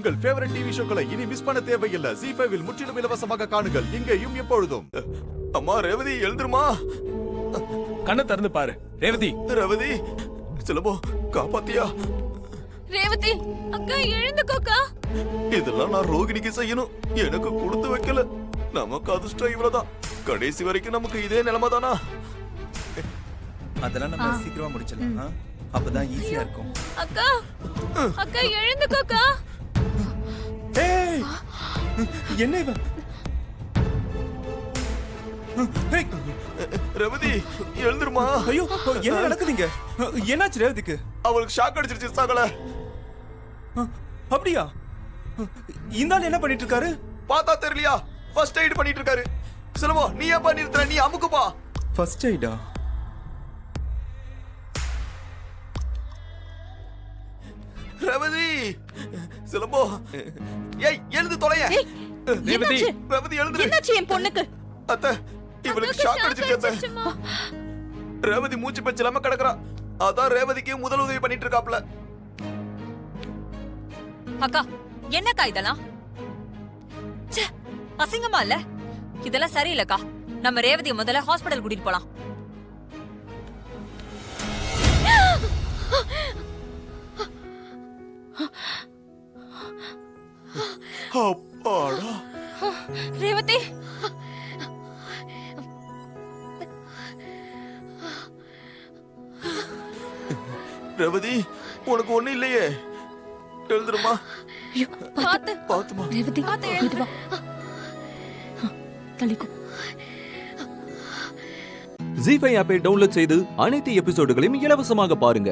உங்கள் favourite TV ஷோக்களை இனி miss பண்ண தேவையில்லை. ZEE5 இல் முற்றிலும் இலவசமாக காணுங்கள். இங்கேயும் எப்பொழுதும். அம்மா ரேவதி எழுந்துருமா. கண்ணை திறந்து பாரு ரேவதி. ரேவதி சிலம்போ காப்பாத்தியா? ரேவதி அக்கா எழுந்துக்கோக்கா. இதெல்லாம் நான் ரோகிணிக்கு செய்யணும். எனக்கு கொடுத்து வைக்கல. நமக்கு அதிர்ஷ்டம் இவ்வளவுதான். கடைசி வரைக்கும் நமக்கு இதே நிலைமை தானா? அதெல்லாம் நம்ம சீக்கிரமா முடிச்சிடலாம். அப்பதான் ஈஸியா இருக்கும். அக்கா அக்கா எழுந்துக்கோக்கா. ஏய் என்ன இவன்? ரேவதி எழுந்துருமா. ஐயோ என்ன நடக்குதுங்க? என்னாச்சு ரேவதிக்கு? அவளுக்கு ஷாக் அடிச்சிருச்சு சாகல. அப்படியா? இந்த ஆள் என்ன பண்ணிட்டு இருக்காரு? பார்த்தா தெரியலையா? ஃபர்ஸ்ட் எய்ட் பண்ணிட்டு இருக்காரு. சிலம்போ நீ ஏன் பண்ணிருக்க? நீ அமுக்குப்பா. ஃபர்ஸ்ட் எய்டா? ரேவதி சிலம்போ ஏய் எழுந்து தொலைய. ரேவதி ரேவதி எழுந்து. என்னாச்சு என் பொண்ணுக்கு? அத்தை இவளுக்கு ஷாக் அடிச்சிருச்சு. ரேவதி மூச்சு பேச்சு இல்லாம கிடக்குறா. அதான் ரேவதிக்கு முதல் உதவி பண்ணிட்டு இருக்காப்ல. அக்கா என்னக்கா இதெல்லாம்? அசிங்கமா இல்ல? இதெல்லாம் சரியில்லக்கா. நம்ம ரேவதியை முதல்ல ஹாஸ்பிடல் கூட்டிட்டு போலாம். அப்பாடா. ரேவதி ரேவதி உனக்கு ஒண்ணு இல்லையே. எழுந்துருமா. பாத்து பாத்துமா. ரேவதி மெதுவா தள்ளிக்கோ. ZEE5 ஆப்பை டவுன்லோட் செய்து அனைத்து எபிசோடுகளையும் இலவசமாக பாருங்க.